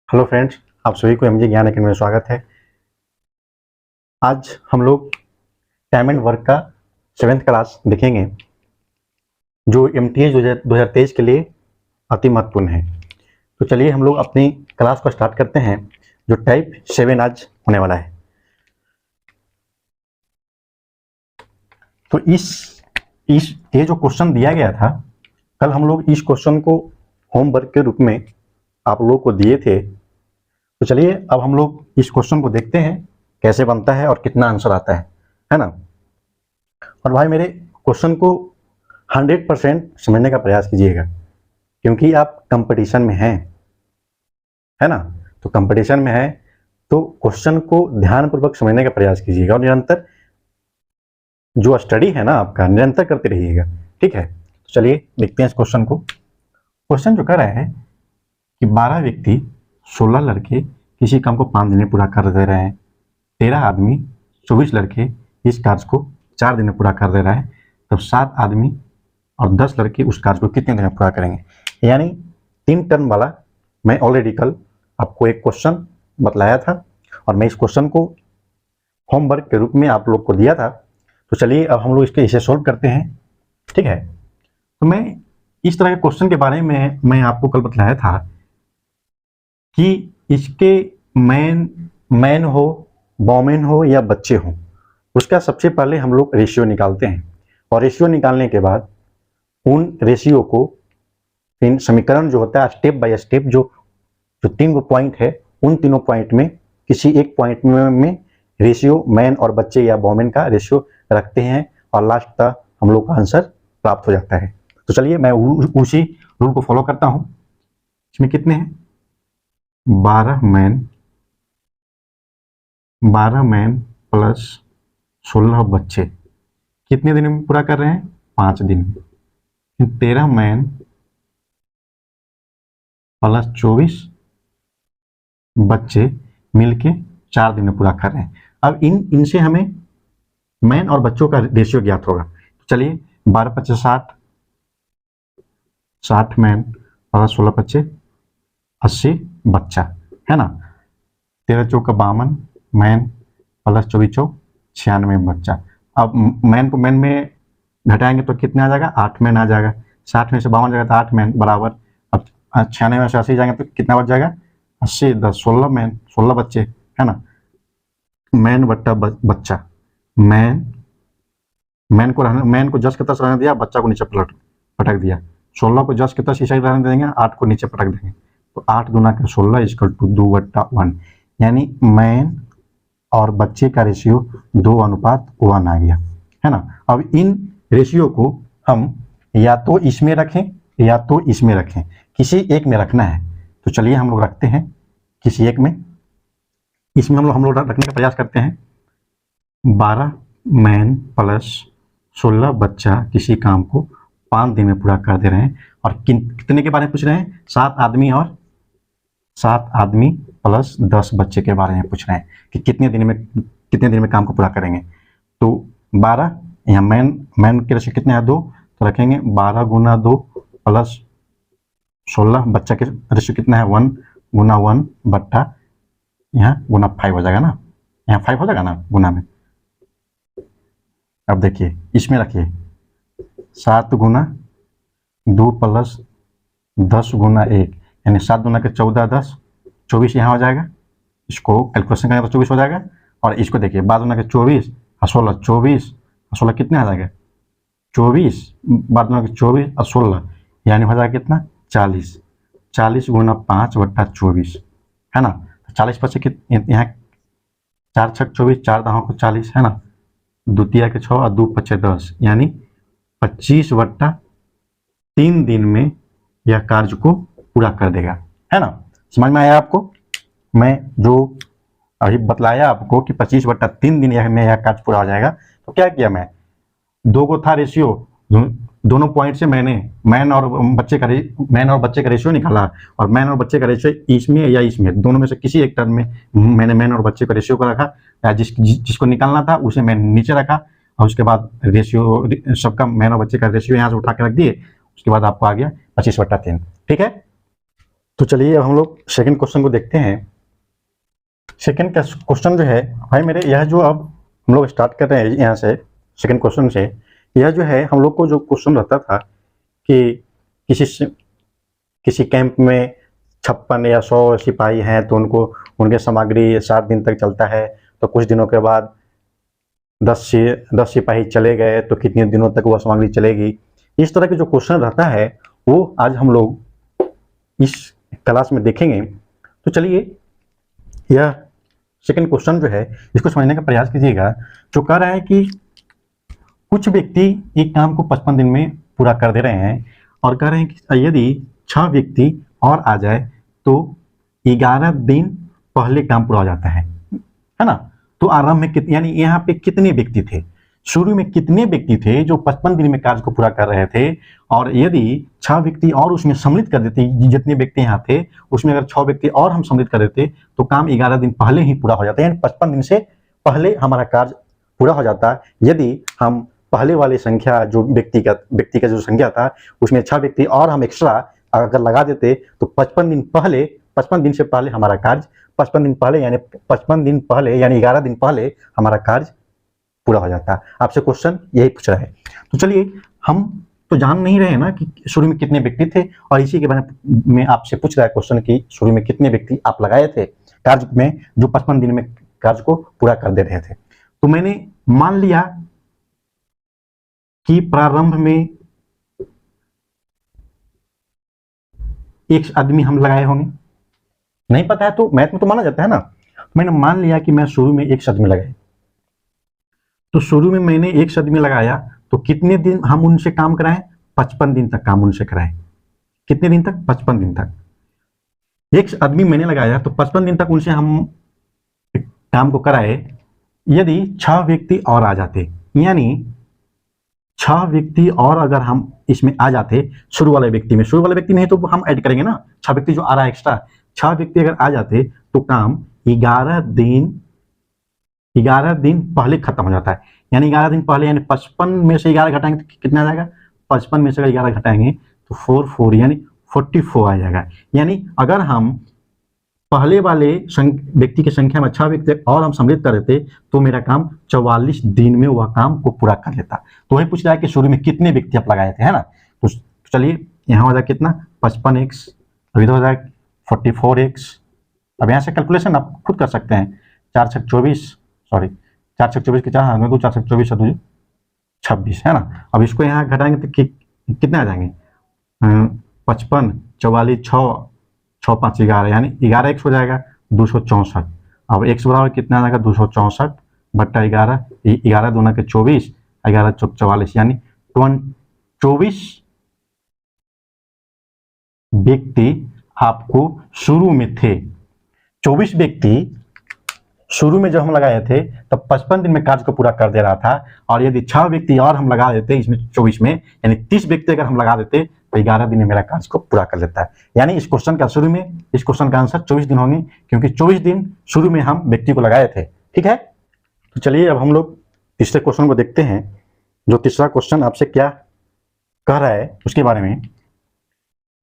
Hello friends, आप सभी को एमजी ज्ञान अकेडमी में स्वागत है। आज हम लोग टाइम एंड वर्क का 7th क्लास देखेंगे, जो एमटीएस 2023 के लिए अति महत्वपूर्ण है। तो चलिए हम लोग अपनी क्लास को स्टार्ट करते हैं, जो टाइप 7 आज होने वाला है। तो ये जो क्वेश्चन दिया गया था, कल हम लोग इस क्वेश्चन को होमवर्क के रूप में आप लोगों को दिए थे। तो चलिए अब हम लोग इस क्वेश्चन को देखते हैं कैसे बनता है और कितना आंसर आता है ना। और भाई मेरे क्वेश्चन को 100% समझने का प्रयास कीजिएगा, क्योंकि आप कंपटीशन में हैं, है ना। तो कंपटीशन में है तो क्वेश्चन को ध्यानपूर्वक समझने का प्रयास कीजिएगा और निरंतर जो स्टडी है ना आपका, निरंतर करते रहिएगा, ठीक है। तो चलिए देखते हैं इस क्वेश्चन को। क्वेश्चन जो कर रहा है कि 12 व्यक्ति 16 लड़के किसी काम को 5 दिन में पूरा कर दे रहे हैं। 13 आदमी 24 लड़के इस कार्य को 4 दिन में पूरा कर दे रहा है। तब 7 आदमी और 10 लड़के उस कार्य को कितने दिन में पूरा करेंगे। यानी 3 टर्म वाला मैं ऑलरेडी कल आपको एक क्वेश्चन बतलाया था और मैं इस क्वेश्चन को होमवर्क के रूप में आप लोग को दिया था। तो चलिए अब हम लोग इसे सोल्व करते हैं, ठीक है। तो मैं इस तरह के क्वेश्चन के बारे में मैं आपको कल बतलाया था कि इसके मैन हो, वोमेन हो या बच्चे हो, उसका सबसे पहले हम लोग रेशियो निकालते हैं और रेशियो निकालने के बाद उन रेशियो को इन समीकरण जो होता है स्टेप बाय स्टेप जो 3 पॉइंट है, उन तीनों पॉइंट में किसी एक पॉइंट में रेशियो मैन और बच्चे या वोमेन का रेशियो रखते हैं और लास्ट तक हम लोग का आंसर प्राप्त हो जाता है। तो चलिए मैं उसी रूल को फॉलो करता हूं। इसमें कितने हैं? 12 मैन प्लस 16 बच्चे कितने दिन में पूरा कर रहे हैं? 5 दिन में। 13 मैन प्लस 24 बच्चे मिलके 4 दिन में पूरा कर रहे हैं। अब इनसे हमें मैन और बच्चों का रेशियो ज्ञात होगा। तो चलिए 12 × 25 = 60 मैन प्लस 16 बच्चे 80 बच्चा, है ना। 13 × 4 = 52 मैन प्लस 24 × 4 = 96 बच्चा। अब मैन को मैन में घटाएंगे तो कितने आ जाएगा? 8 मैन आ जाएगा। 60 में से 52 जाएगा तो 8 मैन बराबर। अब 96 में से 80 जाएंगे तो कितना बच जाएगा? 80 10 16 मैन 16 बच्चे, है ना। मैन बट्टा बच्चा, मैन को जस के तस रहने दिया, बच्चा को नीचे पटक दिया। 16 को जस के तस इसे रहने देंगे, 8 को नीचे पटक देंगे। तो 8 × 16 = 2/1, यानी मैन और बच्चे का रेशियो 2:1 आ गया, है ना। अब इन रेशियो को हम या तो इसमें रखें या तो इसमें रखें, किसी एक में रखना है। तो चलिए हम लोग रखते हैं किसी एक में। इसमें हम लोग रखने का प्रयास करते हैं। 12 मैन प्लस 16 बच्चा किसी काम को 5 दिन में पूरा कर दे रहे हैं और कितने के बारे में पूछ रहे हैं? 7 आदमी प्लस 10 बच्चे के बारे में पूछ रहे हैं कि कितने दिन में काम को पूरा करेंगे। तो 12 यहाँ मैन के रेशियो कितने हैं? 2, तो रखेंगे 12 × 2 प्लस 16 बच्चा के रेशियो कितना है? 1 × 1 बट्टा यहाँ गुना 5 हो जाएगा ना, यहाँ 5 हो जाएगा ना गुना में। अब देखिए इसमें रखिए 7 × 2 प्लस 10 × 1, यानी 7 × 14 10 24 यहाँ हो जाएगा। इसको कैलकुलेशन करेंगे तो 24 हो जाएगा। और इसको देखिए 12 × 24 और 16 24 और 16 कितने आ जाएगा? 24 12 × 24 और 16 यानी हो जाएगा कितना? 40 40 × 5 बट्टा 24, है ना। 40 बच्चे यहाँ 4 × 6 = 24, 4 दाहों को 40, है ना। द्वितीय के 6 और 2 × 5 = 10, यानी 25/3 दिन में यह कार्य को पूरा कर देगा, है ना। समझ में आया आपको? मैं जो अभी बतलाया आपको कि 25/3 दिन में यह कार्य पूरा हो जाएगा, तो क्या किया मैं? 2 को था रेशियो, दोनों पॉइंट से मैंने मैन और बच्चे का रेशियो निकाला और मैन और बच्चे का रेशियो इसमें या इसमें दोनों में से किसी एक टर्म में मैंने मैन और बच्चे का रेशियो को रखा, या जिसको निकालना था उसे मैंने नीचे रखा और उसके बाद रेशियो सबका मैन और बच्चे का रेशियो यहाँ से उठा के रख दिए। उसके बाद आपको आ गया 25/3, ठीक है। तो चलिए अब हम लोग सेकंड क्वेश्चन को देखते हैं। सेकंड का क्वेश्चन जो है भाई मेरे, यह जो अब हम लोग स्टार्ट कर रहे हैं यहाँ से सेकंड क्वेश्चन से, यह जो है हम लोग को जो क्वेश्चन रहता था कि किसी कैंप में 56 या 100 सिपाही हैं तो उनको उनके सामग्री 7 दिन तक चलता है, तो कुछ दिनों के बाद 10 सिपाही चले गए तो कितने दिनों तक वह सामग्री चलेगी। इस तरह के जो क्वेश्चन रहता है वो आज हम लोग इस क्लास में देखेंगे। तो चलिए यह सेकंड क्वेश्चन जो है इसको समझने का प्रयास कीजिएगा। जो कह रहा है कि कुछ व्यक्ति एक काम को 55 दिन में पूरा कर दे रहे हैं और कह रहे हैं कि यदि 6 व्यक्ति और आ जाए तो 11 दिन पहले काम पूरा हो जाता है ना। तो आरंभ में यानी यहाँ पे कितने व्यक्ति थे, शुरू में कितने व्यक्ति थे जो 55 दिन में कार्य को पूरा कर रहे थे, और यदि 6 व्यक्ति और उसमें सम्मिलित कर देते, जितने व्यक्ति यहाँ थे उसमें अगर 6 व्यक्ति और हम सम्मिलित कर देते तो काम 11 दिन पहले ही पूरा हो जाता है, यानी 55 दिन से पहले हमारा कार्य पूरा हो जाता है। यदि हम पहले वाली संख्या जो व्यक्ति का जो संख्या था उसमें 6 व्यक्ति और हम एक्स्ट्रा अगर लगा देते तो 55 दिन से पहले हमारा कार्य 55 दिन पहले यानी 11 दिन पहले हमारा कार्य पूरा हो जाता है। आपसे क्वेश्चन यही पूछ रहा है। तो चलिए हम तो जान नहीं रहे ना कि शुरू में कितने व्यक्ति थे, और इसी के बारे में आपसे पूछ रहा है क्वेश्चन कि शुरू में कितने व्यक्ति आप लगाए थे कार्य में जो 55 दिन में कार्य को पूरा कर दे रहे थे। तो मैंने मान लिया कि प्रारंभ में एक आदमी हम लगाए होंगे, नहीं पता है तो मैथ में तो माना जाता है ना। मैंने मान लिया कि मैं शुरू में एक आदमी लगाए, तो शुरू में मैंने एक आदमी लगाया तो कितने दिन हम उनसे काम कराएं, 55 दिन तक काम उनसे कराएं। कितने दिन तक, 55 दिन तक एक आदमी मैंने लगाया तो 55 दिन तक उनसे हम काम को कराए। यदि 6 व्यक्ति और आ जाते, यानी 6 व्यक्ति और अगर हम इसमें आ जाते शुरू वाले व्यक्ति में ही तो हम ऐड करेंगे ना, 6 व्यक्ति जो आ रहा है एक्स्ट्रा, 6 व्यक्ति अगर आ जाते तो काम 11 दिन पहले खत्म हो जाता है। यानी 11 दिन पहले, यानी 55 में से 11 घटाएंगे तो कितना आ जाएगा, 55 में से अगर 11 घटाएंगे तो 4 यानी 44 आ जाएगा। यानी अगर हम पहले वाले व्यक्ति की संख्या में 6 व्यक्ति और हम सम्मिलित कर देते तो मेरा काम 44 दिन में वह काम को पूरा कर लेता। तो वही पूछ रहा है कि शुरू में कितने व्यक्ति आप लगाए थे, है ना। तो चलिए यहाँ हो जाए कितना, 55x, अभी तो हो जाए 44x। अब यहाँ से कैलकुलेशन आप खुद कर सकते हैं, 4 छक 24, सॉरी 4 छक 24 के 4 2 4 छक 24 2 26, है ना। अब इसको यहाँ घटाएंगे तो कितने आ जाएंगे, 55 44 6 5 11, यानी 11x हो जाएगा 264। अब x बराबर कितना आ जाएगा, 264 बट्टा 11, 11 दूना के 24, 11 चौक 44, यानी 24 व्यक्ति आपको शुरू में थे। 24 व्यक्ति शुरू में जब हम लगाए थे तब 55 दिन में कार्य को पूरा कर दे रहा था, और यदि 6 व्यक्ति और हम लगा देते इसमें 24 में, यानी 30 व्यक्ति अगर हम लगा देते तो 11 दिन में मेरा कार्य को पूरा कर लेता है। यानी इस क्वेश्चन का शुरू में, इस क्वेश्चन का आंसर 24 दिन होंगे, क्योंकि 24 दिन शुरू में हम व्यक्ति को लगाए थे। ठीक है, तो चलिए अब हम लोग तीसरे क्वेश्चन को देखते हैं। जो तीसरा क्वेश्चन आपसे क्या कह रहा है उसके बारे में।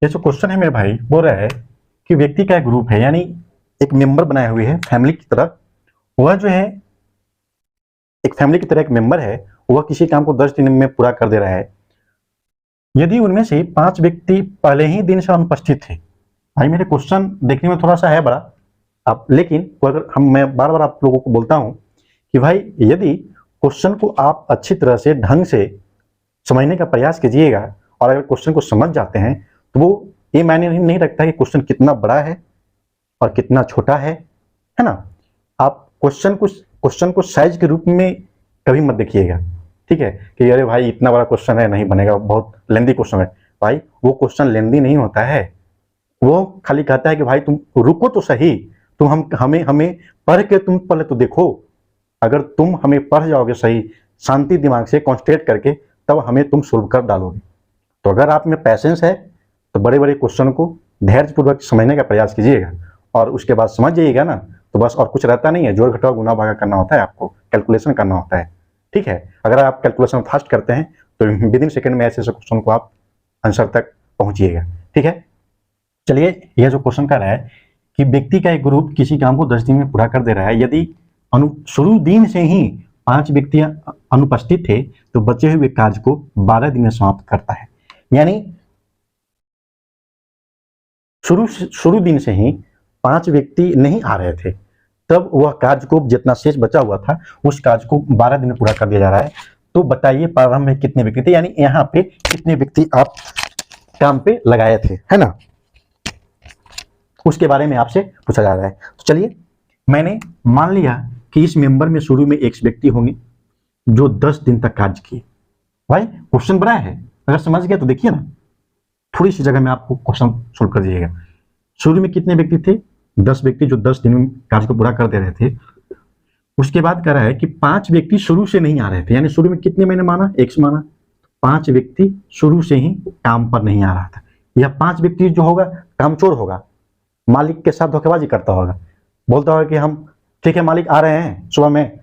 ये जो क्वेश्चन है मेरे भाई, बोल रहा है कि व्यक्ति का एक ग्रुप है, यानी एक मेंबर बनाए हुए है फैमिली की तरह। वह जो है एक फैमिली की तरह एक मेंबर है, वह किसी काम को 10 दिन में पूरा कर दे रहा है। यदि उनमें से 5 व्यक्ति पहले ही दिन से अनुपस्थित थे। भाई मेरे क्वेश्चन देखने में थोड़ा सा है बड़ा, आप लेकिन अगर मैं बार बार आप लोगों को बोलता हूं कि भाई यदि क्वेश्चन को आप अच्छी तरह से ढंग से समझने का प्रयास कीजिएगा, और अगर क्वेश्चन को समझ जाते हैं तो वो ये मायने नहीं रखता कि क्वेश्चन कितना बड़ा है और कितना छोटा है ना। आप क्वेश्चन को साइज के रूप में कभी मत देखिएगा, ठीक है, कि अरे भाई इतना बड़ा क्वेश्चन है, नहीं बनेगा, बहुत लेंदी क्वेश्चन है। भाई वो क्वेश्चन लेंदी नहीं होता है, वो खाली कहता है कि भाई तुम रुको तो सही, तुम हमें पढ़ के तुम पहले तो देखो। अगर तुम हमें पढ़ जाओगे सही शांति दिमाग से कॉन्सेंट्रेट करके, तब हमें तुम सोल्व कर डालोगे। तो अगर आप में पैसेंस है तो बड़े बड़े क्वेश्चन को धैर्यपूर्वक समझने का प्रयास कीजिएगा, और उसके बाद समझ जाइएगा ना तो बस और कुछ रहता नहीं है। जोड़ घटाव गुना भागा करना होता है, आपको कैलकुलेशन करना होता है। ठीक है, अगर आप कैलकुलेशन फास्ट करते हैं तो विद इन सेकेंड में ऐसे क्वेश्चन को आप आंसर तक पहुंचिएगा। ठीक है, चलिए, यह जो क्वेश्चन कर रहा है कि व्यक्ति का एक ग्रुप किसी काम को 10 दिन में पूरा कर दे रहा है, यदि शुरू दिन से ही 5 व्यक्ति अनुपस्थित थे तो बचे हुए कार्य को 12 दिन में समाप्त करता है। यानी शुरू दिन से ही 5 व्यक्ति नहीं आ रहे थे, तब वह कार्य को जितना शेष बचा हुआ था उस कार्य को 12 दिन में पूरा कर दिया जा रहा है। तो बताइए प्रारंभ में कितने व्यक्ति थे, यानी यहाँ पे कितने व्यक्ति आप काम पे लगाए थे, है ना, उसके बारे में आपसे पूछा जा रहा है। तो चलिए, मैंने मान लिया कि इस मेंबर में शुरू में एक व्यक्ति होंगे जो 10 दिन तक कार्य किए। भाई क्वेश्चन बड़ा है, अगर समझ गया तो देखिए ना, थोड़ी सी जगह में आपको क्वेश्चन सोल्व कर दीजिएगा। शुरू में कितने व्यक्ति थे? 10 व्यक्ति जो 10 दिन में कार्य को पूरा कर दे रहे थे। उसके बाद कह रहा है कि 5 व्यक्ति शुरू से नहीं आ रहे थे, यानी शुरू में कितने मैंने माना? X माना। 5 व्यक्ति शुरू से ही काम पर नहीं आ रहा था। यह 5 व्यक्ति जो होगा कामचोर होगा, मालिक के साथ धोखेबाजी करता होगा, बोलता होगा कि हम ठीक है मालिक आ रहे हैं सुबह में,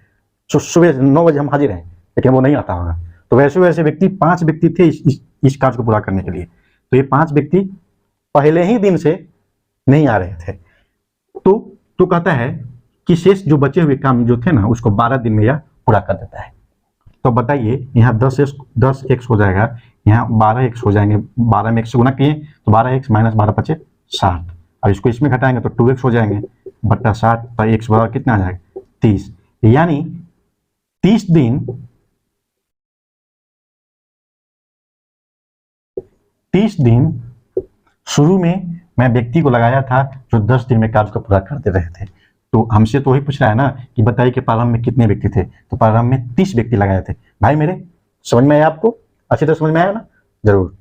सुबह 9 बजे हम हाजिर हैं, लेकिन वो नहीं आता होगा। तो वैसे वैसे व्यक्ति 5 व्यक्ति थे इस कार्य को पूरा करने के लिए। तो ये 5 व्यक्ति पहले ही दिन से नहीं आ रहे थे। तो कहता है कि शेष जो बचे हुए काम जो थे ना उसको 12 दिन में यह पूरा कर देता है। तो बताइए, यहाँ 10x हो जाएगा, यहाँ 12x हो जाएंगे, 12 में 1 से गुना किए तो 12x माइनस 12 = 60। अब इसको इसमें घटाएंगे तो 2x हो जाएंगे बट्टा 60, तो x बराबर कितना आ जाएगा? 30। यानी 30 दिन शुरू में मैं व्यक्ति को लगाया था जो 10 दिन में कार्य को पूरा कर दे रहे थे। तो हमसे तो वही पूछ रहा है ना कि बताइए कि प्रारंभ में कितने व्यक्ति थे? तो प्रारंभ में 30 व्यक्ति लगाए थे। भाई मेरे समझ में आया आपको? अच्छी तरह समझ में आया ना? जरूर।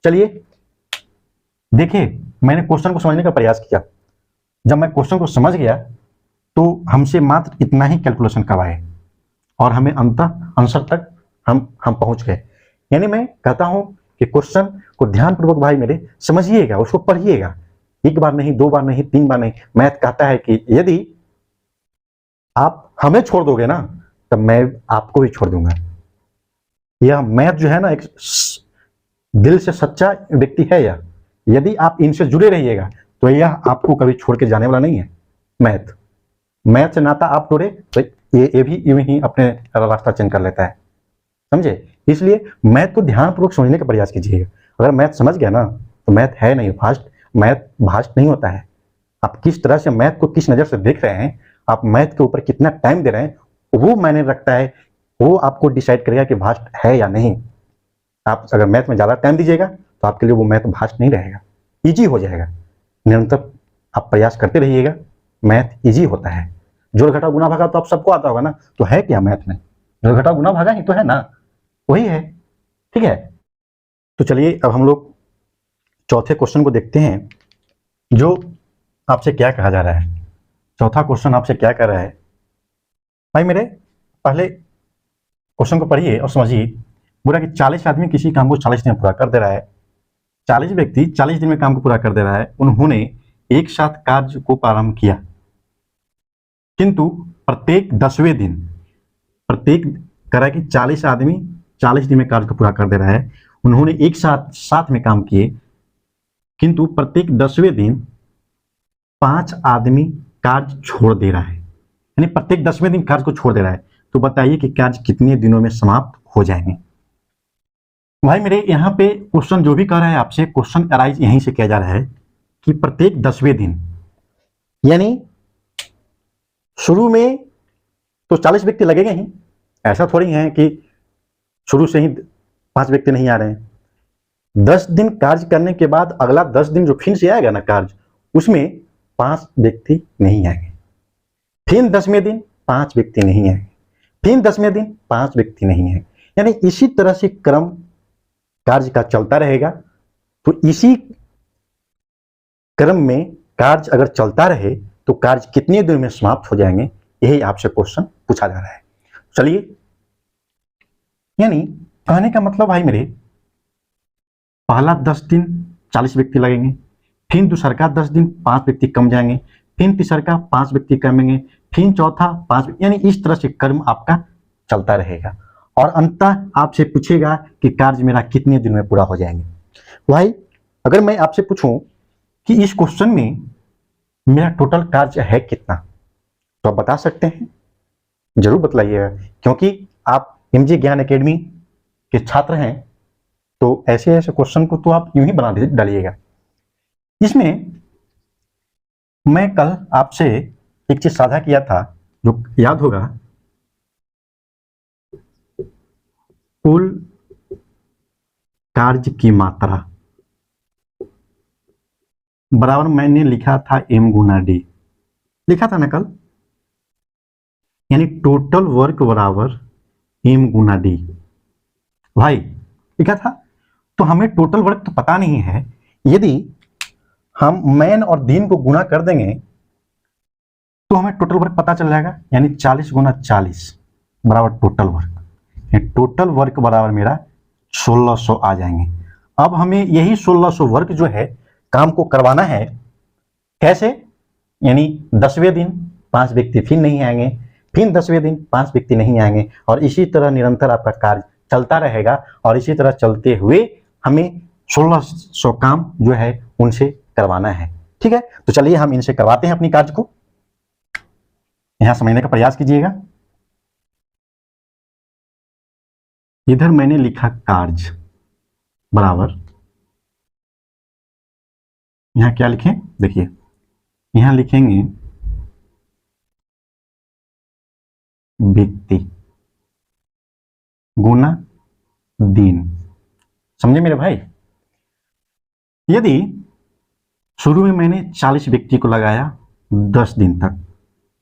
चलिए देखिए, मैंने क्वेश्चन को समझने का प्रयास किया। जब मैं क्वेश्चन को समझ गया तो हमसे मात्र इतना ही कैलकुलेशन करवाए और हमें अंततः आंसर तक हम पहुंच गए। यानी मैं कहता हूं कि क्वेश्चन को ध्यानपूर्वक भाई मेरे समझिएगा, उसको पढ़िएगा, एक बार नहीं, 2 बार नहीं, 3 बार नहीं। मैथ कहता है कि यदि आप हमें छोड़ दोगे ना तब मैं आपको भी छोड़ दूंगा। यह मैथ जो है ना एक दिल से सच्चा व्यक्ति है यह। यदि आप इनसे जुड़े रहिएगा तो यह आपको कभी छोड़ के जाने वाला नहीं है। मैथ से नाता आप तोड़े तो ये भी यूं ही अपने रास्ता चेंज कर लेता है, समझे? इसलिए मैथ को ध्यानपूर्वक समझने का प्रयास कीजिएगा। अगर मैथ समझ गया ना तो मैथ है नहीं फास्ट, मैथ भास्ट नहीं होता है। आप किस तरह से मैथ को किस नजर से देख रहे हैं, आप मैथ के ऊपर कितना टाइम दे रहे हैं, वो मायने रखता है। वो आपको डिसाइड करेगा कि भास्ट है या नहीं। आप अगर मैथ में ज्यादा टाइम दीजिएगा तो आपके लिए वो मैथ भास्ट नहीं रहेगा, इजी हो जाएगा। निरंतर आप प्रयास करते रहिएगा, मैथ इजी होता है। जोड़ घटाव गुना भागा तो आप सबको आता होगा ना, तो है क्या मैथ में? जोड़ घटाव गुना भागा ही तो है ना, वही है, ठीक है। तो चलिए अब हम लोग चौथे क्वेश्चन को देखते हैं जो आपसे क्या कहा जा रहा है। चौथा क्वेश्चन आपसे क्या कह रहा है? भाई मेरे पहले क्वेश्चन को पढ़िए और समझिए। बोला कि 40 आदमी किसी काम को 40 दिन में पूरा कर दे रहा है। 40 व्यक्ति 40 दिन में काम को पूरा कर दे रहा है। उन्होंने एक साथ कार्य को प्रारंभ किया, किंतु प्रत्येक 10वें दिन, प्रत्येक कह रहा है कि 40 आदमी 40 दिन में कार्य को पूरा कर दे रहा है। उन्होंने एक साथ में काम किए, किंतु प्रत्येक 10वें दिन 5 आदमी कार्य छोड़ दे रहा है, यानी प्रत्येक 10वें दिन कार्य को छोड़ दे रहा है। तो बताइए कि कार्य कितने दिनों में समाप्त हो जाएंगे? भाई मेरे यहाँ पे क्वेश्चन जो भी कह रहा है आपसे, क्वेश्चन अराइज यहीं से किया जा रहा है कि प्रत्येक 10वें दिन, यानी शुरू में तो 40 व्यक्ति लगेंगे ही, ऐसा थोड़ी है कि शुरू से ही 5 व्यक्ति नहीं आ रहे हैं। 10 दिन कार्य करने के बाद अगला 10 दिन जो फिर से आएगा ना कार्य, उसमें 5 व्यक्ति नहीं आएंगे। फिर 10वें दिन 5 व्यक्ति नहीं आएंगे, फिर 10वें दिन 5 व्यक्ति नहीं आएंगे। यानी इसी तरह से क्रम कार्य का चलता रहेगा। तो इसी क्रम में कार्य अगर चलता रहे तो कार्य कितने दिन में समाप्त हो जाएंगे, यही आपसे क्वेश्चन पूछा जा रहा है। चलिए, यानी कहने का मतलब भाई मेरे, पहला 10 दिन 40 व्यक्ति लगेंगे, फिर दूसरा का 10 दिन 5 व्यक्ति कम जाएंगे, फिर तीसरा का 5 व्यक्ति कमेंगे, फिर चौथा 5, यानी इस तरह से क्रम आपका चलता रहेगा। और अंततः आपसे पूछेगा कि कार्य मेरा कितने दिन में पूरा हो जाएंगे। भाई अगर मैं आपसे पूछूं कि इस क्वेश्चन में मेरा टोटल कार्य है कितना, तो आप बता सकते हैं, जरूर बतलाइएगा, क्योंकि आप एमजे ज्ञान एकेडमी के छात्र हैं, तो ऐसे ऐसे क्वेश्चन को तो आप यूं ही बना डालिएगा। इसमें मैं कल आपसे एक चीज साझा किया था, जो याद होगा, कुल कार्य की मात्रा बराबर मैंने लिखा था m गुना डी, लिखा था ना कल, यानी टोटल वर्क बराबर m गुना डी, भाई लिखा था। तो हमें टोटल वर्क तो पता नहीं है, यदि हम मैन और दिन को गुना कर देंगे तो हमें टोटल वर्क पता चल जाएगा, यानी 40 गुना 40 बराबर टोटल वर्क। टोटल वर्क बराबर मेरा 1600 आ जाएंगे। अब हमें यही 1600 वर्क जो है काम को करवाना है, कैसे, यानी 10वें दिन 5 व्यक्ति फिर नहीं आएंगे, फिर 10वें दिन 5 व्यक्ति नहीं आएंगे, और इसी तरह निरंतर आपका कार्य चलता रहेगा, और इसी तरह चलते हुए हमें 1600 काम जो है उनसे करवाना है। ठीक है, तो चलिए हम इनसे करवाते हैं अपनी कार्य को। यहां समझने का प्रयास कीजिएगा। इधर मैंने लिखा कार्य बराबर, यहां क्या लिखें, देखिए यहां लिखेंगे व्यक्ति गुना दिन। समझे मेरे भाई? यदि शुरू में मैंने 40 व्यक्ति को लगाया 10 दिन तक,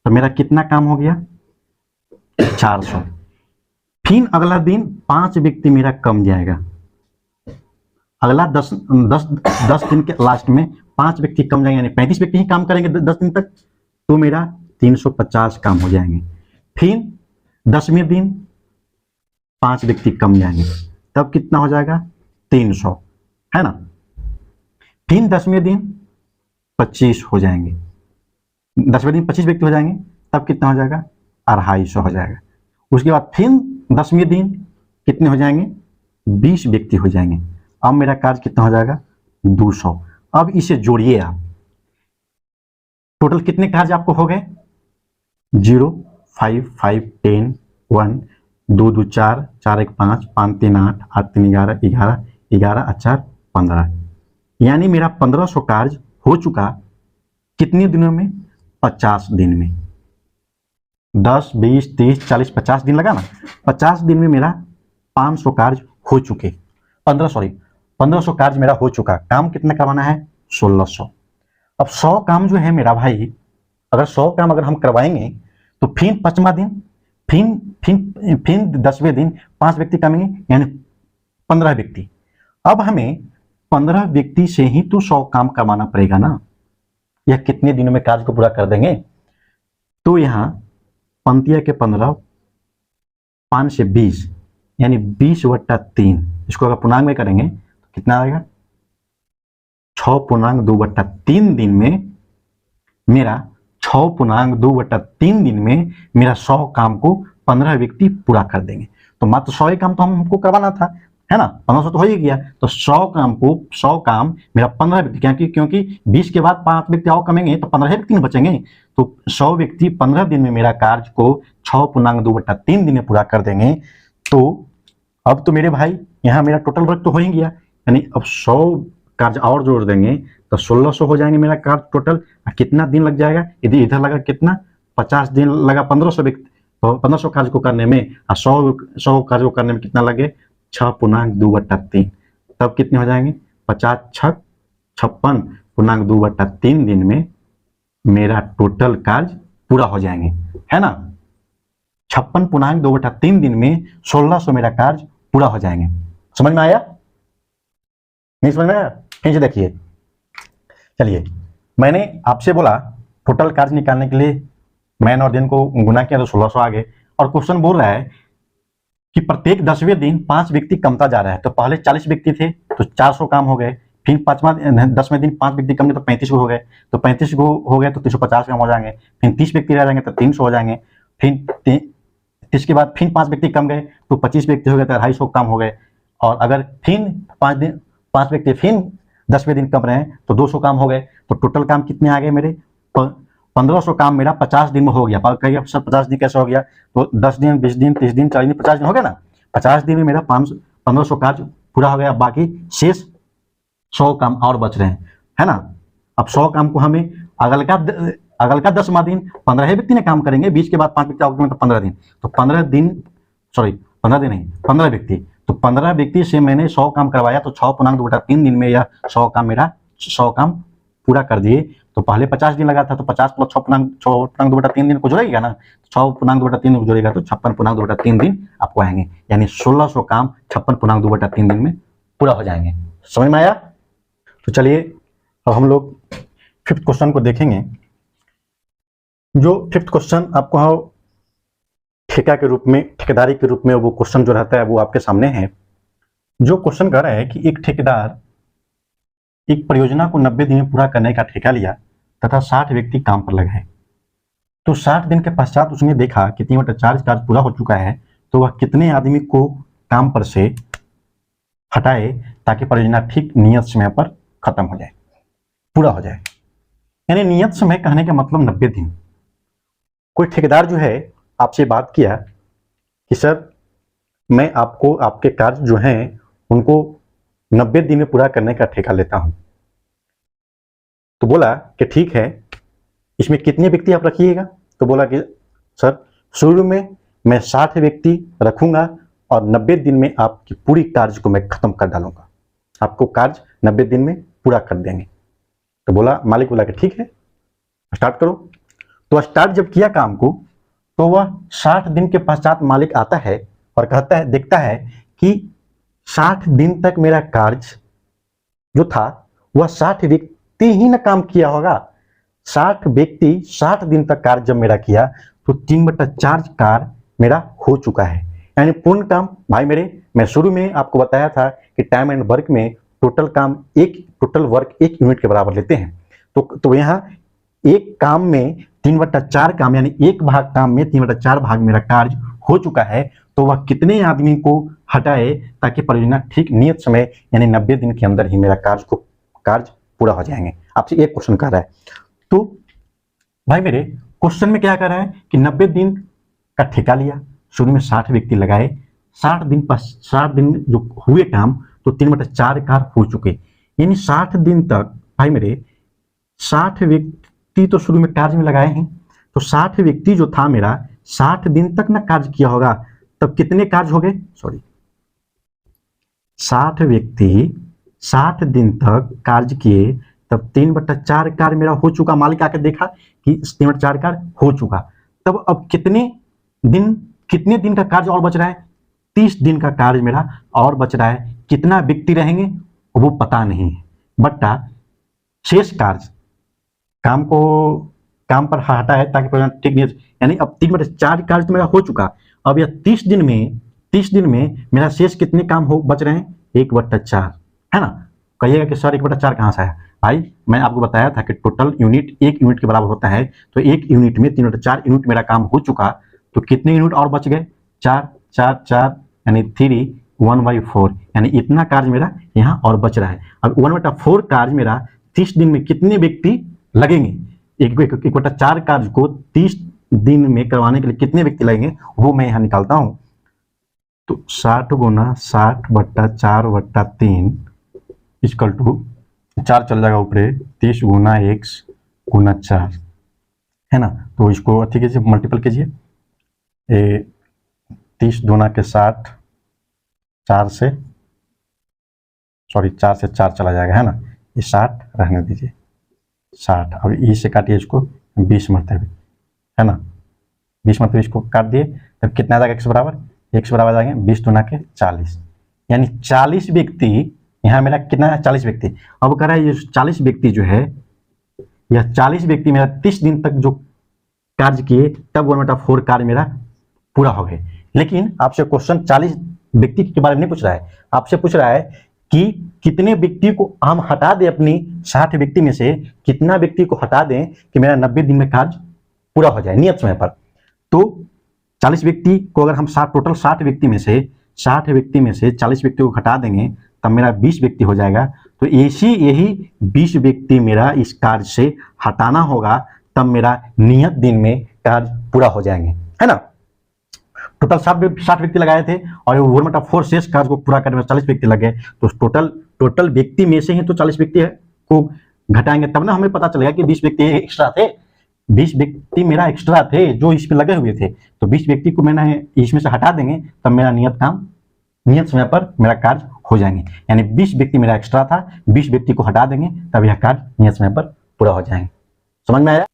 तो मेरा कितना काम हो गया, 400। फिर अगला दिन 5 व्यक्ति मेरा कम जाएगा, अगला 10 दिन के लास्ट में 5 व्यक्ति कम जाएंगे, यानी 35 व्यक्ति ही काम करेंगे 10 दिन तक, तो मेरा 350 काम हो जाएंगे। फिर 10वें दिन 5 व्यक्ति कम जाएंगे, तब कितना हो जाएगा, 300, है ना। फिर 10वें दिन 25 हो जाएंगे, 10वें दिन 25 व्यक्ति हो जाएंगे, तब कितना हो जाएगा, 250 हो जाएगा। उसके बाद फिर 10वें दिन कितने हो जाएंगे, 20 व्यक्ति हो जाएंगे। अब मेरा कार्य कितना हो जाएगा, 200। अब इसे जोड़िए आप, टोटल कितने कार्य आपको हो गए, 0 5 5 10 1 2 2 4 4 1 5 5 3 8 8 3 11 11 11 4 15, यानी मेरा 1500 कार्य हो चुका कितने दिनों में, 50 दिन में। 10 20 30 40 50 दिन लगा ना, 50 दिन में मेरा 500 कार्य हो चुके, 1500 कार्य मेरा हो चुका। काम कितना करवाना है, 1600। अब 100 काम जो है मेरा भाई, अगर 100 काम अगर हम करवाएंगे, तो फिर 5वां दिन फिर 10वें दिन 5 व्यक्ति कमेंगे, यानी 15 व्यक्ति। अब हमें 15 व्यक्ति से ही तो 100 काम करवाना पड़ेगा ना, यह कितने दिनों में कार्य को पूरा कर देंगे। तो यहाँ पंक्तिया के 15 5 से 20, यानी 20/3, इसको अगर पूर्णांक में करेंगे तो कितना आएगा, 6.2/3 दिन में मेरा 6.2/3 दिन में मेरा 100 काम को 15 व्यक्ति पूरा कर देंगे। तो मात्र 100 काम तो हमको करवाना था, है ना, 1500 तो हो ही गया। तो 100 काम मेरा 15 व्यक्ति, क्योंकि 20 के बाद 5 व्यक्ति और कमेंगे तो 15 व्यक्ति नहीं बचेंगे। तो 100 व्यक्ति 15 दिन में मेरा कार्य को 6.2/3 दिन में पूरा कर देंगे। तो अब तो मेरे भाई यहाँ मेरा टोटल वर्क तो हो ही गया, यानी अब 100 कार्य और जोड़ देंगे तो 1600 हो जाएंगे मेरा कार्य टोटल। कितना दिन लग जाएगा, यदि इधर लगा कितना, 50 दिन लगा 1500 व्यक्ति, तो 1500 कार्य को करने में, और 100 कार्य को करने में कितना लगे, 6.2/3, तब कितने हो जाएंगे, 50 6 56.2/3 दिन में मेरा टोटल कार्य पूरा हो जाएंगे, है ना। 56.2/3 दिन में 1600 मेरा कार्य पूरा हो जाएंगे। समझ में आया, नहीं समझ में आया, फिर से देखिए। चलिए, मैंने आपसे बोला टोटल कार्य निकालने के लिए मैन और दिन को गुना किया तो 1600 आ गए, और क्वेश्चन बोल रहा है कि प्रत्येक 10वें दिन 5 व्यक्ति कमता जा रहा है। तो पहले 40 व्यक्ति थे तो 400 काम हो गए, फिर 10वें दिन 5 व्यक्ति कम गए तो 35 हो गए, तो 35 हो गए तो 350 काम हो जाएंगे, फिर 30 व्यक्ति रह जाएंगे तो 300 हो जाएंगे, फिर 30 के बाद फिर 5 व्यक्ति कम गए तो 25 व्यक्ति हो गए तो 250 काम हो गए, और अगर फिर 5 व्यक्ति फिर 10वें दिन कम रहे तो 200 काम हो गए, तो टोटल काम कितने आ गए मेरे 1500 काम मेरा 50 दिन में हो गया। कहिए सर 50 दिन कैसे हो गया, तो 10 दिन 20 दिन 30 दिन 40 दिन 50 दिन हो गया ना, 50 दिन में मेरा 1500 कार्य पूरा हो गया। बाकी शेष 100 काम और बच रहे हैं, है ना। अब 100 काम को हमें अगल का 10वां दिन 15 व्यक्ति ने काम करेंगे, 20 के बाद 5 व्यक्ति आओगे, मतलब 15 दिन, तो 15 दिन सॉरी 15 दिन नहीं 15 व्यक्ति, तो 15 व्यक्ति से मैंने 100 काम करवाया, तो 6.2/3 दिन में यह 100 काम पूरा कर दिए। तो पहले 50 दिन लगा था, तो 50 + 6.2/3 दिन को जोड़ेगा ना, 6.2/3 को जोड़ेगा तो 56.2/3 दिन आपको आएंगे, यानी 1600 काम 56.2/3 दिन में पूरा हो जाएंगे। समझ में आया। तो चलिए अब हम लोग 5th क्वेश्चन को देखेंगे। जो 5th क्वेश्चन आपको ठेका के रूप में, ठेकेदारी के रूप में वो क्वेश्चन जो रहता है वो आपके सामने है। जो क्वेश्चन कह रहा है कि एक ठेकेदार एक परियोजना को 90 दिन में पूरा करने का ठेका लिया तथा 60 व्यक्ति काम पर लगाए, तो 60 दिन के पश्चात उसने देखा कि 3/4 कार्य पूरा हो चुका है, तो वह कितने आदमी को काम पर से हटाए ताकि परियोजना ठीक नियत समय पर खत्म हो जाए, पूरा हो जाए। यानी नियत समय कहने का मतलब 90 दिन। कोई ठेकेदार जो है आपसे बात किया कि सर मैं आपको आपके कार्य जो हैं उनको 90 दिन में पूरा करने का ठेका लेता हूं। तो बोला कि ठीक है, इसमें कितने व्यक्ति आप रखिएगा, तो बोला कि सर शुरू में मैं 60 व्यक्ति रखूंगा और 90 दिन में आपकी पूरी कार्य को मैं खत्म कर डालूंगा, आपको कार्य 90 दिन में पूरा कर देंगे। तो बोला, मालिक बोला कि ठीक है स्टार्ट करो। तो स्टार्ट जब किया काम को, तो वह 60 दिन के पश्चात मालिक आता है और कहता है, देखता है कि 60 दिन तक मेरा कार्य जो था वह 60 व्यक्ति ही ना काम किया होगा। 60 व्यक्ति 60 दिन तक कार्य जब मेरा किया तो 3/4 कार्य मेरा हो चुका है, यानी पूर्ण काम। भाई मेरे, मैं शुरू में आपको बताया था कि टाइम एंड वर्क में टोटल वर्क 1 यूनिट के बराबर लेते हैं। तो यहाँ एक काम में 3/4 काम, यानी एक भाग काम में 3/4 भाग मेरा कार्य हो चुका है, तो वह कितने आदमी को हटाए ताकि परियोजना ठीक नियत समय यानी 90 दिन के अंदर ही मेरा कार्य पूरा हो जाएंगे। आपसे एक क्वेश्चन कर रहा है। तो भाई मेरे, क्वेश्चन में क्या कर रहा है कि 90 दिन का ठेका लिया, शुरू में 60 व्यक्ति लगाए, 60 दिन जो हुए काम तो 3/4 कार्य हो चुके, यानी 60 दिन तक भाई मेरे 60 व्यक्ति तो शुरू में कार्य में लगाए हैं, तो 60 व्यक्ति जो था मेरा 60 दिन तक ना कार्य किया होगा, तब कितने कार्य हो गए, 60 व्यक्ति 60 दिन तक कार्य किए, तब 3/4 कार्य मेरा हो चुका। मालिक आकर देखा कि 3/4 कार्य हो चुका, तब अब कितने दिन का कार्य और बच रहा है, 30 दिन का कार्य मेरा और बच रहा है। कितना व्यक्ति रहेंगे वो पता नहीं है, बट्टा शेष कार्य काम पर हटा है ताकि ठीक नहीं, यानी अब 3/4 कार्य तो मेरा हो चुका। अब यह 30 दिन में मेरा शेष कितने काम बच रहे हैं, 1/4, है ना। कहिएगा कि सर 1/4 कहाँ से आया। भाई मैं आपको बताया था कि टोटल यूनिट 1 यूनिट के बराबर होता है, तो 1 यूनिट में 3/4 यूनिट मेरा काम हो चुका, तो कितने यूनिट और बच गए, 4 यानी 3 1/4, यानी इतना कार्य मेरा यहाँ और बच रहा है। अब 1/4 कार्य मेरा 30 दिन में कितने व्यक्ति लगेंगे, 1/4 कार्य को 30 दिन में करवाने के लिए कितने व्यक्ति लगेंगे वो मैं यहाँ निकालता हूँ। तो 60 × 60/4/3 इक्वल टू 4 चल जाएगा ऊपर, 30 × x × 4, है ना। तो इसको अच्छी कीजिए, मल्टीपल कीजिए, 30 दूना के 60, 4 से 4 चला जाएगा, है ना। ये 60 रहने दीजिए, 60। अब ई से काटिए इसको 20 मरतबे, है ना। 20 मरतबे इसको काट दिए, तब कितना आ जाएगा, x बराबर आ जाएंगे 20 दूना के 40, यानी 40 व्यक्ति। यहाँ मेरा कितना है, 40 व्यक्ति। अब कह रहा है ये 40 व्यक्ति जो है, यह 40 व्यक्ति मेरा 30 दिन तक जो कार्य किए, तब 1/4 कार्य मेरा पूरा हो गए। लेकिन आपसे क्वेश्चन 40 व्यक्ति के बारे में नहीं पूछ रहा है, आपसे पूछ रहा है कि कितने व्यक्ति को हम हटा दें, अपनी 60 व्यक्ति में से कितना व्यक्ति को हटा दें कि मेरा 90 दिन में कार्य पूरा हो जाए नियत समय पर। तो 40 व्यक्ति को अगर हम टोटल 60 व्यक्ति में से 40 व्यक्ति को हटा देंगे, तब मेरा 20 व्यक्ति हो जाएगा। तो यही 20 व्यक्ति मेरा इस कार्य से हटाना होगा, तब मेरा नियत दिन में कार्य पूरा हो जाएंगे, है ना। टोटल 60 व्यक्ति लगाए थे और गवर्नमेंट ऑफ फोर्स शेष कार्य को पूरा करने में 40 व्यक्ति लगे, तो टोटल व्यक्ति में से ही तो 40 व्यक्ति को घटाएंगे, तब ना हमें पता चलेगा कि 20 व्यक्ति एक्स्ट्रा थे। 20 व्यक्ति मेरा एक्स्ट्रा थे जो इसमें लगे हुए थे, तो 20 व्यक्ति को मैंने इसमें से हटा देंगे, तब मेरा नियत समय पर मेरा कार्य हो जाएंगे। यानी 20 व्यक्ति मेरा एक्स्ट्रा था, 20 व्यक्ति को हटा देंगे, तब यह कार्य नियत समय पर पूरा हो जाएंगे। समझ में आया?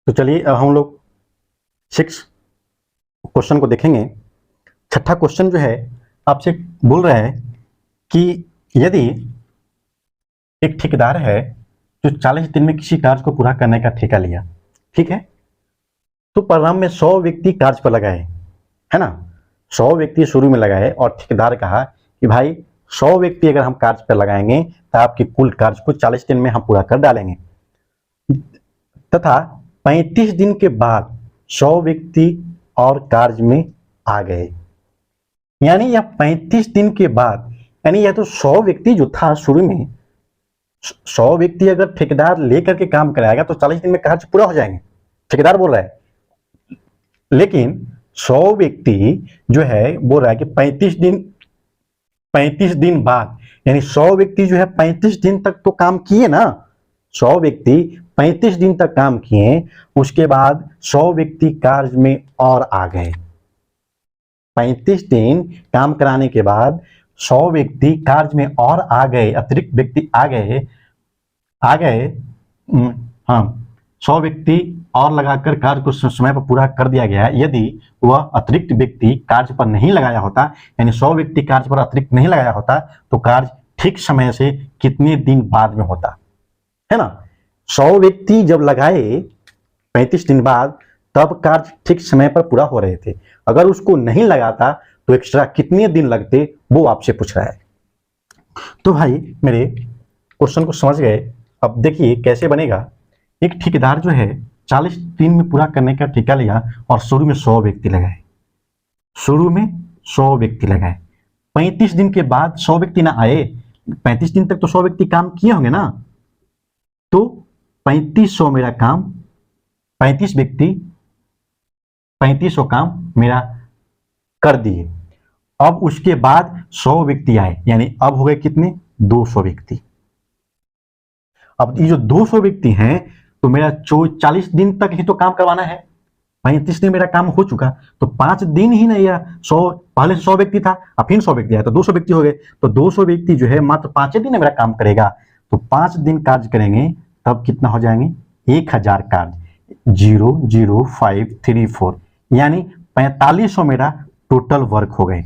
तो चलिए अब हम लोग 6 क्वेश्चन को देखेंगे। छठा क्वेश्चन जो है आपसे बोल रहा है कि यदि एक ठेकेदार है जो 40 दिन में किसी कार्य को पूरा करने का ठेका लिया, ठीक है, तो प्रारंभ में 100 व्यक्ति कार्य पर लगाए, है ना, 100 व्यक्ति शुरू में लगाए और ठेकेदार कहा कि भाई 100 व्यक्ति अगर हम कार्य पर लगाएंगे तो आपके कुल कार्य को 40 दिन में हम पूरा कर डालेंगे, तथा 35 दिन के बाद 100 व्यक्ति और कार्य में आ गए। यानी यह 35 दिन के बाद, यानी यह तो 100 व्यक्ति जो था शुरू में, 100 व्यक्ति अगर ठेकेदार लेकर के काम कराएगा तो 40 दिन में कार्य पूरा हो जाएंगे, ठेकेदार बोल रहा है। लेकिन 100 व्यक्ति जो है बोल रहा है कि 35 दिन बाद, यानी 100 व्यक्ति जो है 35 दिन तक तो काम किए ना, 100 व्यक्ति 35 दिन तक काम किए, उसके बाद 100 व्यक्ति कार्य में और आ गए। 35 दिन काम कराने के बाद 100 व्यक्ति कार्य में और आ गए, अतिरिक्त व्यक्ति आ गए। हाँ, 100 व्यक्ति और लगाकर कार्य को समय पर पूरा कर दिया गया है। यदि वह अतिरिक्त व्यक्ति कार्य पर नहीं लगाया होता, यानी 100 व्यक्ति कार्य पर अतिरिक्त नहीं लगाया होता, तो कार्य ठीक समय से कितने दिन बाद में होता, है ना। 100 व्यक्ति जब लगाए 35 दिन बाद, तब कार्य ठीक समय पर पूरा हो रहे थे। अगर उसको नहीं लगाता तो एक्स्ट्रा कितने दिन लगते, वो आपसे पूछ रहा है। तो भाई मेरे क्वेश्चन को समझ गए। अब देखिए कैसे बनेगा। एक ठेकेदार जो है 40 दिन में पूरा करने का ठेका लिया और शुरू में 100 व्यक्ति लगाए, 35 दिन के बाद 100 व्यक्ति ना आए, 35 दिन तक तो 100 व्यक्ति काम किए होंगे ना, तो 3500 मेरा काम, 35 व्यक्ति 3500 काम मेरा कर दिए। अब उसके बाद 100 व्यक्ति आए, यानी अब हो गए कितने, 200 व्यक्ति। अब ये जो 200 व्यक्ति हैं, तो मेरा 40 दिन तक ही तो काम करवाना है। 35 दिन मेरा काम हो चुका, तो 5 दिन ही नहीं, या 100 पहले 100 व्यक्ति था, अब फिर 100 व्यक्ति आया तो 200 व्यक्ति हो गए। तो 200 व्यक्ति जो है मात्र 5 दिन मेरा काम करेगा, तो 5 दिन कार्य करेंगे, तब कितना हो जाएंगे, 1000 कार्य, 0 0 5 3 4, यानी 4500 मेरा टोटल वर्क हो गए।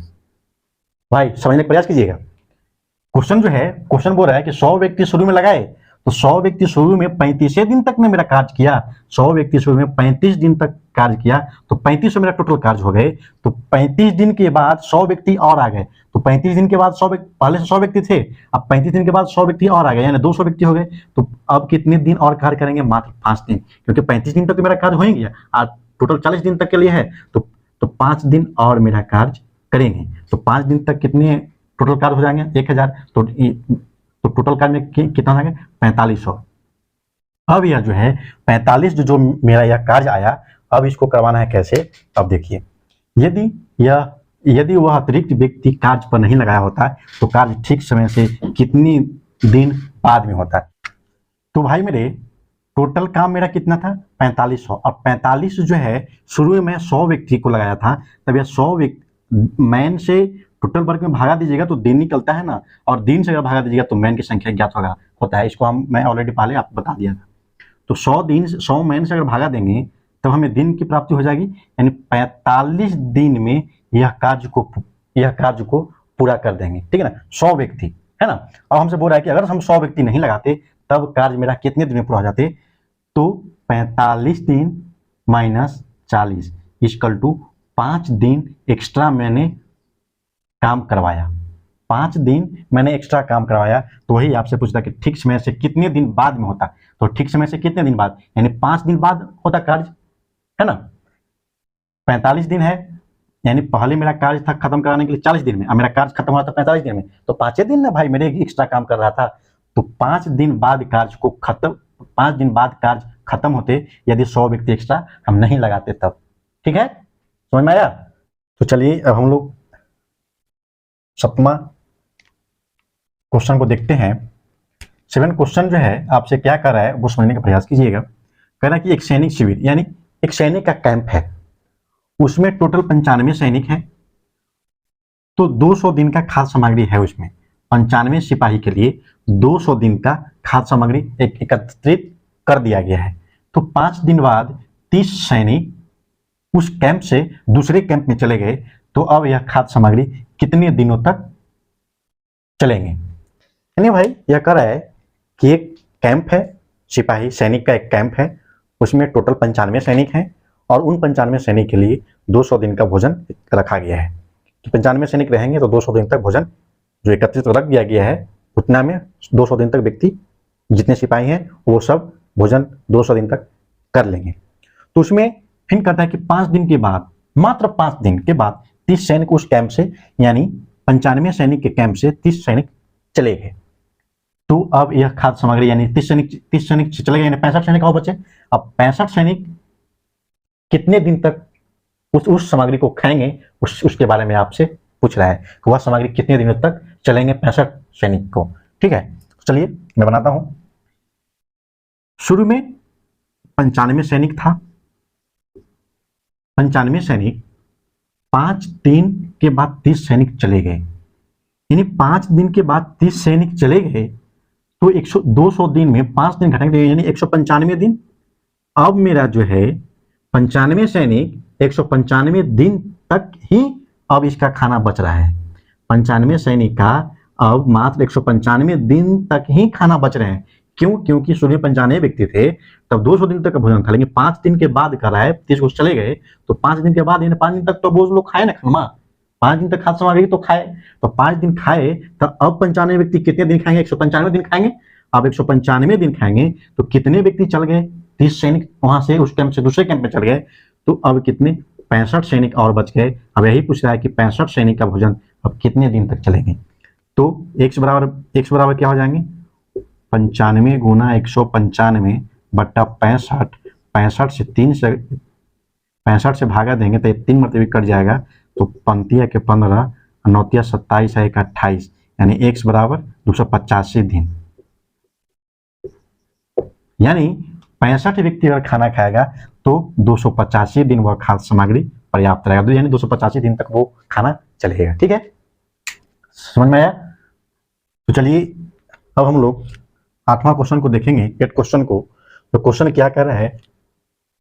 भाई समझने का प्रयास कीजिएगा। क्वेश्चन जो है, क्वेश्चन बोल रहा है कि 100 व्यक्ति शुरू में लगाए, तो 100 व्यक्ति शुरू में 35 दिन तक ने मेरा कार्य किया, 100 व्यक्ति शुरू में 35 दिन तक कार्य किया, तो 3500 मेरा टोटल कार्य हो गए। तो 35 दिन के बाद 100 व्यक्ति और आ गए, तो 35 दिन के बाद 100 व्यक्ति, पहले से 100 व्यक्ति थे, अब 35 दिन के बाद 100 व्यक्ति और आ गए, यानी 200 व्यक्ति हो गए। तो अब कितने दिन और कार्य करेंगे, मात्र 5 दिन, क्योंकि 35 दिन तक तो मेरा कार्य हो ही गया, आज टोटल 40 दिन तक के लिए है, तो 5 दिन और मेरा कार्य करेंगे। तो 5 दिन तक कितने टोटल कार्य हो जाएंगे, 1000, तो टोटल कार्य में कितना हो जाएगा, 4500। अब यह जो है 45 जो मेरा यह कार्य आया, अब इसको करवाना है कैसे। अब देखिए, यदि वह अतिरिक्त व्यक्ति कार्य पर नहीं लगाया होता, तो कार्य ठीक समय से कितनी दिन बाद में होता। तो भाई मेरे टोटल काम मेरा कितना था, 4500, और 45 जो है शुरू में मैं 100 व्यक्ति को लगाया था, तब यह 100 व्यक्ति मैन से टोटल वर्क में भागा दीजिएगा तो दिन निकलता है ना, और दिन से अगर भागा दीजिएगा तो मैन की संख्या ज्ञात होता है। इसको मैं ऑलरेडी पहले आपको बता दिया था। तो 100 मैन से अगर भागा देंगे तब हमें दिन की प्राप्ति हो जाएगी, यानी 45 दिन में यह कार्य को पूरा कर देंगे, ठीक है ना, 100 व्यक्ति, है ना। अब हमसे बोल रहा है कि अगर हम 100 व्यक्ति नहीं लगाते तब कार्य मेरा कितने दिन में पूरा हो जाते, तो 45 दिन माइनस 40 इक्वल टू 5 दिन एक्स्ट्रा मैंने काम करवाया, 5 दिन मैंने एक्स्ट्रा काम करवाया। तो वही आपसे पूछता कि ठीक समय से कितने दिन बाद में होता, तो ठीक समय से कितने दिन बाद, यानी 5 दिन बाद होता कार्य, है ना। 45 दिन है, यानी पहले मेरा कार्य था खत्म कराने के लिए 40 दिन में, अब मेरा कार्य खत्म हुआ था 45 दिन में, तो 5 दिन ना भाई मेरे एक्स्ट्रा काम कर रहा था, तो 5 दिन बाद कार्य को खत्म 5 दिन बाद कार्य खत्म होते यदि 100 व्यक्ति एक्स्ट्रा हम नहीं लगाते तब। ठीक है, समझ में आया? तो चलिए अब हम लोग 7वां क्वेश्चन को देखते हैं। 7 क्वेश्चन जो है आपसे क्या कर रहा है वो समझने का प्रयास कीजिएगा। कह रहा है कि एक सैनिक शिविर यानी एक सैनिक का कैंप है, उसमें टोटल 95 सैनिक हैं, तो 200 दिन का खाद्य सामग्री है उसमें। 95 सिपाही के लिए 200 दिन का खाद्य सामग्री एकत्रित कर दिया गया है। तो 5 दिन बाद 30 सैनिक उस कैंप से दूसरे कैंप में चले गए, तो अब यह खाद्य सामग्री कितने दिनों तक चलेंगे? यानी भाई यह कह रहा है कि एक कैंप है, सिपाही सैनिक का एक कैंप है, उसमें टोटल 95 सैनिक हैं और उन 95 सैनिक के लिए 200 दिन का भोजन रखा गया है कि 95 सैनिक रहेंगे तो 200 दिन तक भोजन जो एकत्रित रख दिया गया है उतना में 200 दिन तक व्यक्ति जितने सिपाही हैं वो सब भोजन 200 दिन तक कर लेंगे। तो उसमें फिर कहता है कि 5 दिन के बाद, मात्र 5 दिन के बाद 30 सैनिक उस कैंप से यानी 95 सैनिक के कैंप से 30 सैनिक चले गए। तो अब यह खाद्य सामग्री यानी 30 सैनिक चले गए यानी 65 सैनिक और बचे। अब 65 सैनिक कितने दिन तक उस सामग्री को खाएंगे उसके बारे में आपसे पूछ रहा है कि वह सामग्री कितने दिनों तक चलेंगे 65 सैनिक को। ठीक है, चलिए मैं बनाता हूं। शुरू में 95 सैनिक था, 95 सैनिक 5 दिन के बाद 30 सैनिक चले गए, यानी 5 दिन के बाद 30 सैनिक चले गए तो 200 दिन में 5 दिन घटाएंगे यानी 195 दिन। अब मेरा जो है 95 सैनिक 195 दिन तक ही अब इसका खाना बच रहा है। 95 सैनिक का अब मात्र 195 दिन तक ही खाना बच रहे हैं। क्यों? क्योंकि शुरू 95 व्यक्ति थे तब 200 दिन तक का भोजन था, लेकिन 5 दिन के बाद कर रहा है 30 को चले गए तो 5 दिन के बाद यानी 5 दिन तक तो वो लोग खाए ना खाना, 5 दिन तक खाद्य सामग्री तो खाए, तो 5 दिन खाए तो अब 95 व्यक्ति कितने दिन खाएंगे? 195 दिन खाएंगे। अब 195 दिन खाएंगे तो कितने व्यक्ति चल गए? 30 सैनिक वहां से उस कैंप से दूसरे कैंप में चल गए, तो अब कितने? 65 सैनिक और बच गए। अब यही पूछ रहा है कि 65 सैनिक का भोजन अब कितने दिन तक चलेंगे? तो x बराबर क्या हो जाएंगे? 95 गुना 195 बट्टा 65, 65 से भागा देंगे तो 3 मरतबे कट जाएगा, तो 5 के 15 9 27 है 28, यानी x बराबर 285 दिन। यानी 65 व्यक्ति अगर खाना खाएगा तो 285 दिन वह खाद्य सामग्री पर्याप्त रहेगा, यानी 285 दिन तक वो खाना चलेगा। ठीक है, समझ में आया? तो चलिए अब हम लोग 8वां क्वेश्चन को देखेंगे, 8 क्वेश्चन को। तो क्वेश्चन क्या कर रहा है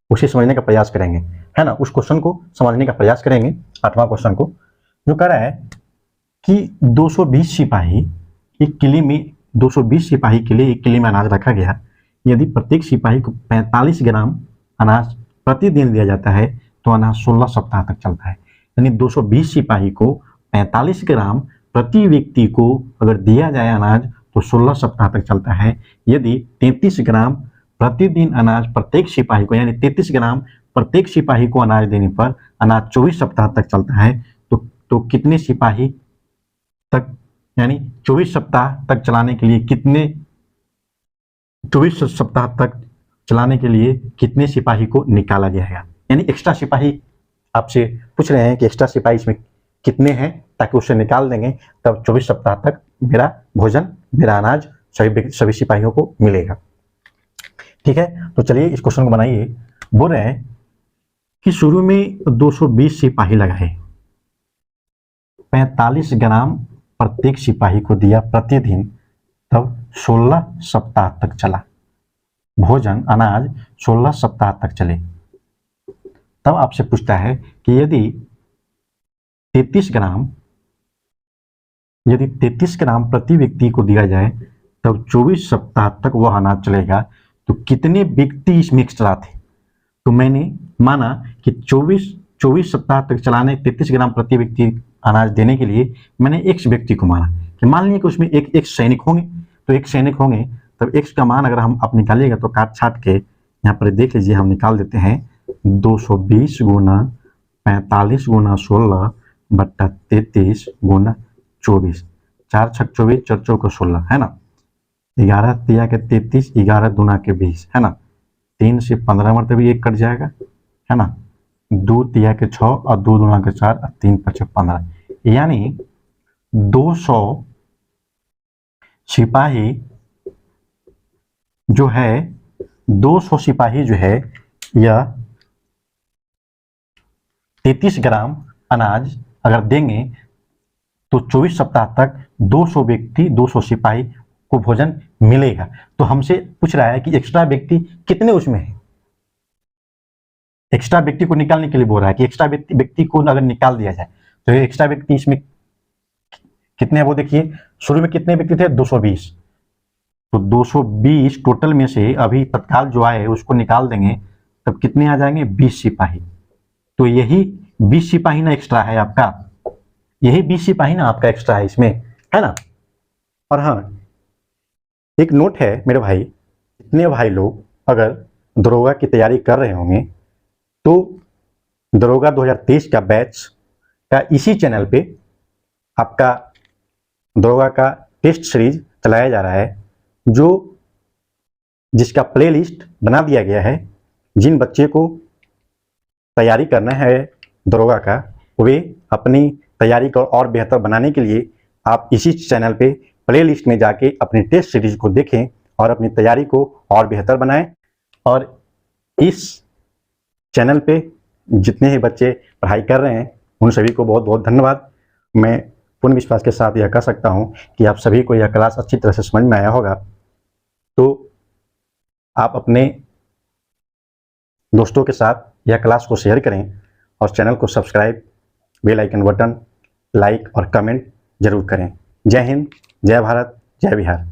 उसे समझने का प्रयास करेंगे, है ना, उस क्वेश्चन को समझने का प्रयास करेंगे। 8वां क्वेश्चन को जो कह रहा है कि 220 सिपाही एक किले में 220 सिपाही के लिए एक किले में अनाज रखा गया। यदि प्रत्येक सिपाही को 45 ग्राम अनाज प्रतिदिन दिया जाता है तो अनाज 16 सप्ताह तक चलता है। यानी 220 सिपाही को 45 ग्राम प्रति व्यक्ति को अगर दिया जाए अनाज तो 16 सप्ताह तक चलता है। यदि 33 ग्राम प्रतिदिन अनाज प्रत्येक सिपाही को यानी 33 ग्राम प्रत्येक सिपाही को अनाज देने पर अनाज 24 सप्ताह तक चलता है, तो कितने सिपाही तक यानी 24 सप्ताह तक चलाने के लिए कितने सिपाही को निकाला जाएगा? यानी एक्स्ट्रा सिपाही आपसे पूछ रहे हैं कि एक्स्ट्रा सिपाही इसमें कितने हैं, ताकि उसे निकाल देंगे तब 24 सप्ताह तक मेरा भोजन, मेरा अनाज सभी सिपाहियों को मिलेगा। ठीक है, तो चलिए इस क्वेश्चन को बनाइए। बोल रहे हैं कि शुरू में 220 सिपाही लगाए, 45 ग्राम प्रत्येक सिपाही को दिया प्रतिदिन, तब 16 सप्ताह तक चला भोजन, अनाज 16 सप्ताह तक चले। तब आपसे पूछता है कि यदि 33 ग्राम प्रति व्यक्ति को दिया जाए तब 24 सप्ताह तक वह अनाज चलेगा, तो कितने व्यक्ति इसमें एक्स्ट्रा थे? तो मैंने माना कि 24 सप्ताह तक चलाने 33 ग्राम प्रति व्यक्ति अनाज देने के लिए मैंने x व्यक्ति को माना कि मान लीजिए कि उसमें एक सैनिक होंगे, तो एक सैनिक होंगे तब x का मान अगर हम आप निकालिएगा तो काट छाट के यहाँ पर देख लीजिए, हम निकाल देते हैं 220 गुना 45 गुना 16 बट्टा 33 गुना 24, 4 छक 24 4 चौक 16, है ना। 11 तिया के 33, 11 दूना के 20, है ना। 3 से 15 मरतबे 1 कट जाएगा, है ना। 2 तिया के 6 और 2 दूना के 4 और 3 5 15, यानी 200 सिपाही जो है, 200 सिपाही जो है या 33 ग्राम अनाज अगर देंगे तो 24 सप्ताह तक 200 व्यक्ति, 200 सिपाही को भोजन मिलेगा। तो हमसे पूछ रहा है कि एक्स्ट्रा व्यक्ति कितने उसमें है। एक्स्ट्रा व्यक्ति को निकालने के लिए बोल रहा है कि एक्स्ट्रा व्यक्ति को अगर निकाल दिया जाए तो ये एक्स्ट्रा व्यक्ति इसमें कितने हैं वो देखिए। शुरू में कितने व्यक्ति थे, 220। तो 220 टोटल में से अभी तत्काल जो आए उसको निकाल देंगे, तब कितने आ जाएंगे, 20 सिपाही। तो यही 20 सिपाही ना एक्स्ट्रा है आपका, यही 20 सिपाही ना आपका एक्स्ट्रा है इसमें, है ना। और हाँ, एक नोट है मेरे भाई, इतने भाई लोग अगर दरोगा की तैयारी कर रहे होंगे तो दरोगा 2023 का बैच का इसी चैनल पे आपका दरोगा का टेस्ट सीरीज चलाया जा रहा है, जो जिसका प्लेलिस्ट बना दिया गया है। जिन बच्चे को तैयारी करना है दरोगा का, वे अपनी तैयारी को और बेहतर बनाने के लिए आप इसी चैनल पे प्लेलिस्ट में जाके अपनी टेस्ट सीरीज को देखें और अपनी तैयारी को और बेहतर बनाएं। और इस चैनल पे जितने ही बच्चे पढ़ाई कर रहे हैं उन सभी को बहुत बहुत धन्यवाद। मैं पूर्ण विश्वास के साथ यह कह सकता हूं कि आप सभी को यह क्लास अच्छी तरह से समझ में आया होगा। तो आप अपने दोस्तों के साथ यह क्लास को शेयर करें और चैनल को subscribe, bell icon button, like और कमेंट जरूर करें। जय हिंद, जय भारत, जय बिहार।